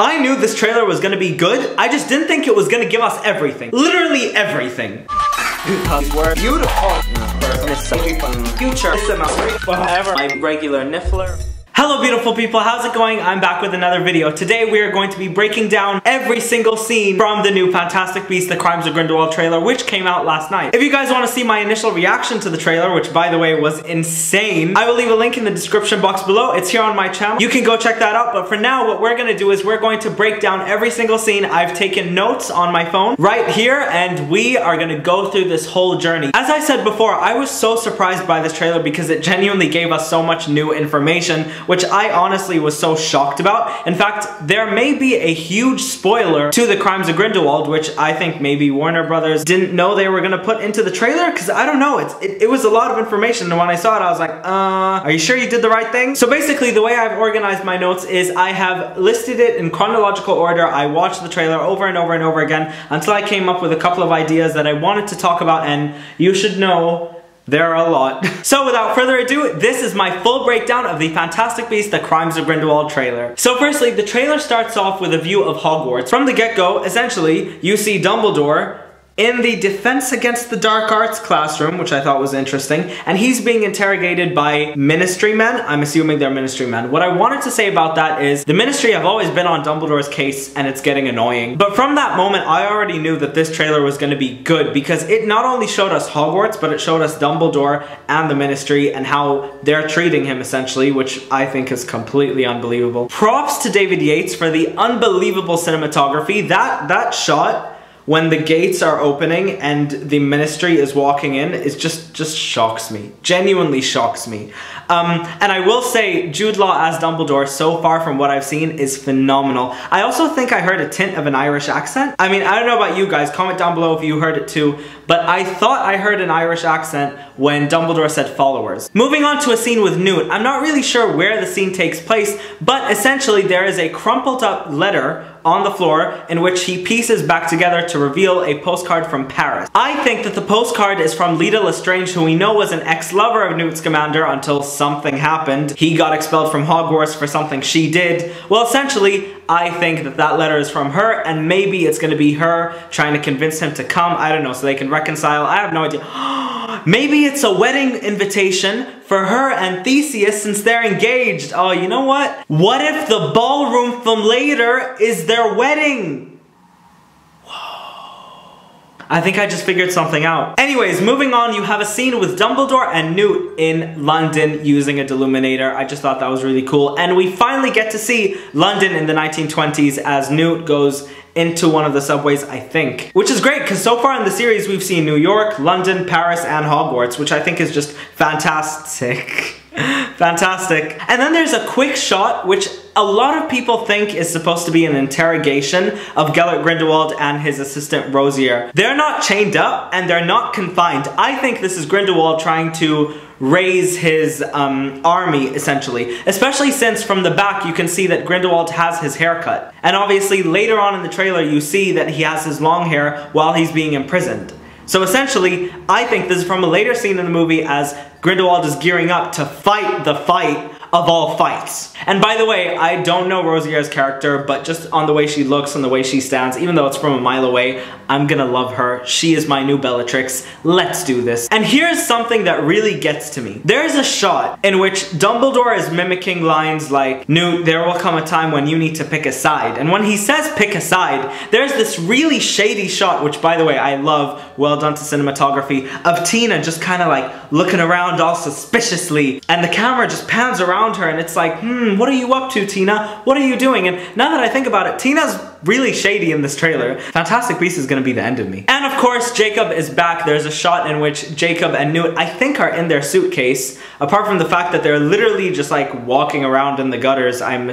I knew this trailer was gonna be good, I just didn't think it was gonna give us everything. Literally everything. We're beautiful. Future. Whatever. My regular niffler. Hello beautiful people, how's it going? I'm back with another video. Today we are going to be breaking down every single scene from the new Fantastic Beasts: The Crimes of Grindelwald trailer, which came out last night. If you guys want to see my initial reaction to the trailer, which by the way was insane, I will leave a link in the description box below. It's here on my channel. You can go check that out, but for now what we're going to do is we're going to break down every single scene. I've taken notes on my phone right here and we are going to go through this whole journey. As I said before, I was so surprised by this trailer because it genuinely gave us so much new information, which I honestly was so shocked about. In fact, there may be a huge spoiler to The Crimes of Grindelwald, which I think maybe Warner Brothers didn't know they were gonna put into the trailer, because I don't know, it was a lot of information, and when I saw it I was like, are you sure you did the right thing? So basically the way I've organized my notes is I have listed it in chronological order. I watched the trailer over and over and over again until I came up with a couple of ideas that I wanted to talk about, and you should know there are a lot. So without further ado, this is my full breakdown of the Fantastic Beasts: The Crimes of Grindelwald trailer. So firstly, the trailer starts off with a view of Hogwarts. From the get-go, essentially, you see Dumbledore in the Defense Against the Dark Arts classroom, which I thought was interesting, and he's being interrogated by Ministry men. I'm assuming they're Ministry men. What I wanted to say about that is the Ministry have always been on Dumbledore's case and it's getting annoying. But from that moment, I already knew that this trailer was going to be good because it not only showed us Hogwarts, but it showed us Dumbledore and the Ministry and how they're treating him essentially, which I think is completely unbelievable. Props to David Yates for the unbelievable cinematography. That shot when the gates are opening and the Ministry is walking in, it just shocks me. Genuinely shocks me. And I will say, Jude Law as Dumbledore, so far from what I've seen, is phenomenal. I also think I heard a tint of an Irish accent. I mean, I don't know about you guys, comment down below if you heard it too, but I thought I heard an Irish accent when Dumbledore said followers. Moving on to a scene with Newt. I'm not really sure where the scene takes place, but essentially there is a crumpled up letter on the floor in which he pieces back together to reveal a postcard from Paris. I think that the postcard is from Leta Lestrange, who we know was an ex-lover of Newt Scamander until something happened. He got expelled from Hogwarts for something she did. Well, essentially, I think that that letter is from her, and maybe it's gonna be her trying to convince him to come, I don't know, so they can reconcile. I have no idea. Maybe it's a wedding invitation for her and Theseus since they're engaged. Oh, you know what? What if the ballroom from later is their wedding? I think I just figured something out. Anyways, moving on, you have a scene with Dumbledore and Newt in London using a deluminator. I just thought that was really cool. And we finally get to see London in the 1920s as Newt goes into one of the subways, I think. Which is great, because so far in the series we've seen New York, London, Paris, and Hogwarts, which I think is just fantastic. Fantastic. And then there's a quick shot, which a lot of people think is supposed to be an interrogation of Gellert Grindelwald and his assistant Rosier. They're not chained up and they're not confined. I think this is Grindelwald trying to raise his army, essentially. Especially since from the back you can see that Grindelwald has his hair cut. And obviously later on in the trailer you see that he has his long hair while he's being imprisoned. So essentially, I think this is from a later scene in the movie as Grindelwald is gearing up to fight the fight of all fights. And by the way, I don't know Rosier's character, but just on the way she looks and the way she stands, even though it's from a mile away, I'm gonna love her. She is my new Bellatrix. Let's do this. And here's something that really gets to me. There's a shot in which Dumbledore is mimicking lines like, Newt, there will come a time when you need to pick a side. And when he says pick a side, there's this really shady shot, which by the way, I love, well done to cinematography, of Tina just kind of like looking around all suspiciously. And the camera just pans around her and it's like, what are you up to, Tina? What are you doing? And now that I think about it, Tina's really shady in this trailer. Fantastic Beasts is gonna be the end of me. And of course, Jacob is back. There's a shot in which Jacob and Newt, I think, are in their suitcase. Apart from the fact that they're literally just like walking around in the gutters. I'm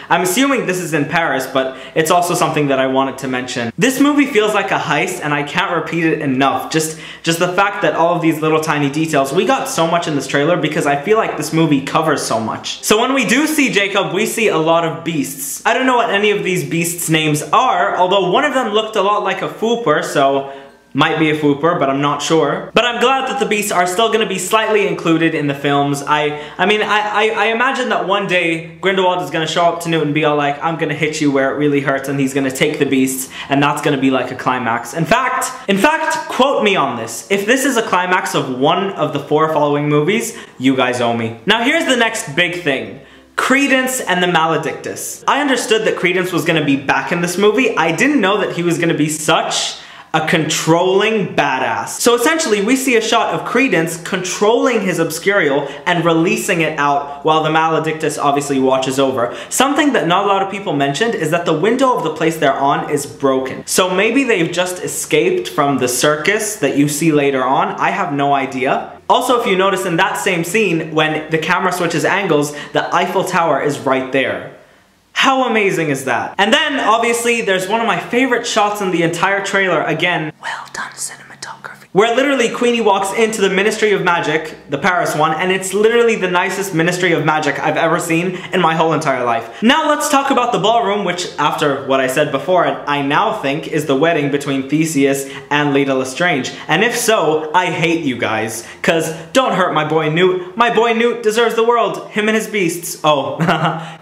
assuming this is in Paris, but it's also something that I wanted to mention. This movie feels like a heist and I can't repeat it enough. Just the fact that all of these little tiny details, we got so much in this trailer because I feel like this movie covers so much. So when we do see Jacob, we see a lot of beasts. I don't know what any of these beasts' names are, although one of them looked a lot like a Fooper, so Might be a fooper, but I'm not sure. But I'm glad that the beasts are still gonna be slightly included in the films. I imagine that one day Grindelwald is gonna show up to Newt and be all like, I'm gonna hit you where it really hurts, and he's gonna take the beasts, and that's gonna be like a climax. In fact, quote me on this. If this is a climax of one of the 4 following movies, you guys owe me. Now here's the next big thing. Credence and the Maledictus. I understood that Credence was gonna be back in this movie. I didn't know that he was gonna be such a controlling badass. So essentially we see a shot of Credence controlling his Obscurial and releasing it out while the Maledictus obviously watches over. Something that not a lot of people mentioned is that the window of the place they're on is broken. So maybe they've just escaped from the circus that you see later on. I have no idea. Also, if you notice in that same scene, when the camera switches angles, the Eiffel Tower is right there. How amazing is that? And then, obviously, there's one of my favorite shots in the entire trailer. Again, well done cinematography. Where literally Queenie walks into the Ministry of Magic, the Paris one, and it's literally the nicest Ministry of Magic I've ever seen in my whole entire life. Now let's talk about the ballroom, which, after what I said before, I now think is the wedding between Theseus and Leta Lestrange. And if so, I hate you guys. Cause don't hurt my boy Newt. My boy Newt deserves the world. Him and his beasts. Oh,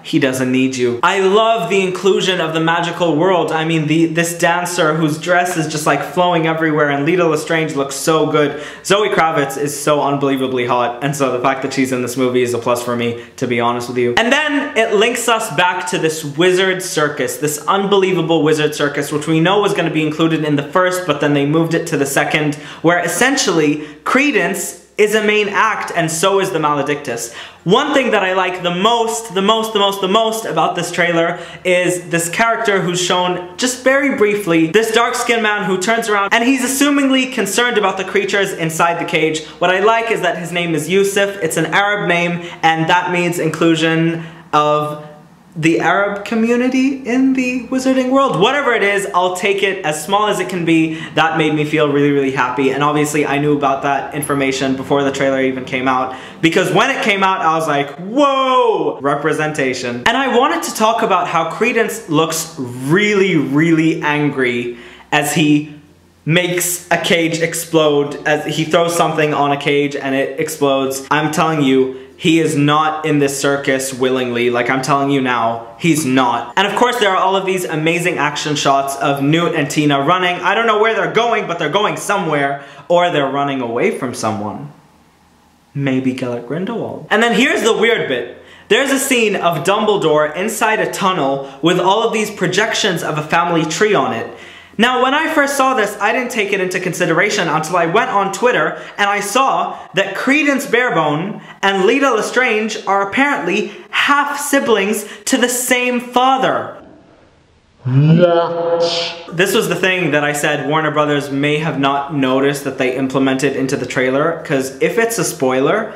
he doesn't need you. I love the inclusion of the magical world. I mean, this dancer whose dress is just like flowing everywhere, and Leta Lestrange looks so good. Zoe Kravitz is so unbelievably hot, and so the fact that she's in this movie is a plus for me, to be honest with you. And then it links us back to this wizard circus, this unbelievable wizard circus, which we know was going to be included in the first, but then they moved it to the second, where essentially Credence is a main act, and so is the Maledictus. One thing that I like the most about this trailer is this character who's shown just very briefly, this dark-skinned man who turns around and he's assumingly concerned about the creatures inside the cage. What I like is that his name is Yusuf. It's an Arab name, and that means inclusion of the Arab community in the wizarding world. Whatever it is, I'll take it as small as it can be. That made me feel really, really happy. And obviously I knew about that information before the trailer even came out, because when it came out, I was like, whoa, representation. And I wanted to talk about how Credence looks really, really angry as he makes a cage explode, as he throws something on a cage and it explodes. I'm telling you, he is not in this circus willingly. Like, I'm telling you now, he's not. And of course there are all of these amazing action shots of Newt and Tina running. I don't know where they're going, but they're going somewhere, or they're running away from someone. Maybe Gellert Grindelwald. And then here's the weird bit. There's a scene of Dumbledore inside a tunnel with all of these projections of a family tree on it. Now, when I first saw this, I didn't take it into consideration until I went on Twitter and I saw that Credence Barebone and Leta Lestrange are apparently half-siblings to the same father. What? This was the thing that I said Warner Brothers may have not noticed that they implemented into the trailer, because if it's a spoiler,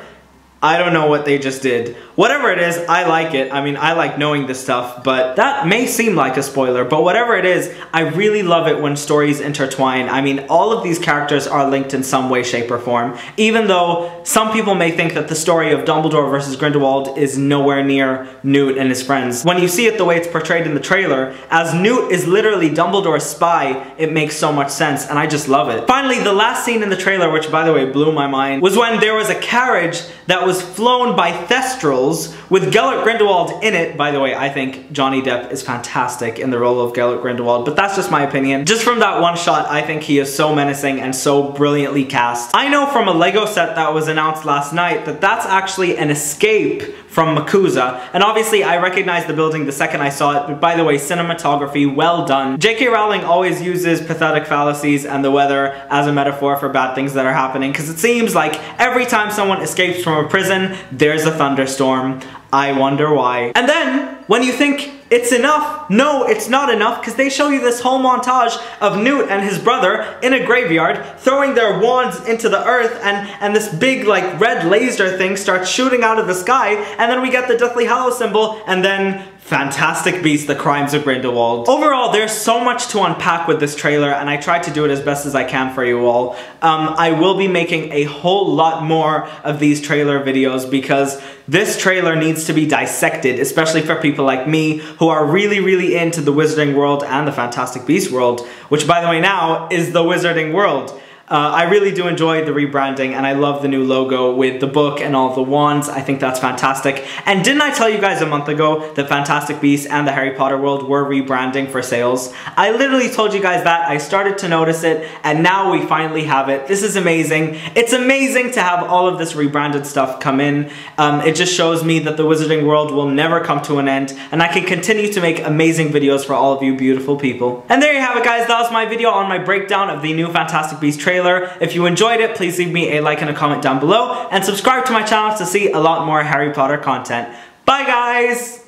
I don't know what they just did. Whatever it is, I like it. I mean, I like knowing this stuff, but that may seem like a spoiler, but whatever it is, I really love it when stories intertwine. I mean, all of these characters are linked in some way, shape, or form, even though some people may think that the story of Dumbledore versus Grindelwald is nowhere near Newt and his friends. When you see it the way it's portrayed in the trailer, as Newt is literally Dumbledore's spy, it makes so much sense, and I just love it. Finally, the last scene in the trailer, which by the way blew my mind, was when there was a carriage that was flown by Thestrals with Gellert Grindelwald in it. By the way, I think Johnny Depp is fantastic in the role of Gellert Grindelwald, but that's just my opinion. Just from that one shot, I think he is so menacing and so brilliantly cast. I know from a Lego set that was announced last night that that's actually an escape from Makusa, and obviously I recognized the building the second I saw it, but by the way, cinematography, well done. J.K. Rowling always uses pathetic fallacies and the weather as a metaphor for bad things that are happening, because it seems like every time someone escapes from a prison, there's a thunderstorm. I wonder why. And then, when you think it's enough, no, it's not enough, because they show you this whole montage of Newt and his brother in a graveyard throwing their wands into the earth, and this big like red laser thing starts shooting out of the sky, and then we get the Deathly Hallows symbol, and then Fantastic Beasts: The Crimes of Grindelwald. Overall, there's so much to unpack with this trailer, and I tried to do it as best as I can for you all. I will be making a whole lot more of these trailer videos because this trailer needs to be dissected, especially for people like me who are really into the Wizarding World and the Fantastic Beasts world, which by the way now is the Wizarding World. I really do enjoy the rebranding, and I love the new logo with the book and all the wands. I think that's fantastic. And didn't I tell you guys a month ago that Fantastic Beasts and the Harry Potter world were rebranding for sales? I literally told you guys that. I started to notice it, and now we finally have it. This is amazing. It's amazing to have all of this rebranded stuff come in. It just shows me that the Wizarding World will never come to an end, and I can continue to make amazing videos for all of you beautiful people. And there you have it, guys. That was my video on my breakdown of the new Fantastic Beasts trailer. If you enjoyed it, please leave me a like and a comment down below, and subscribe to my channel to see a lot more Harry Potter content. Bye guys!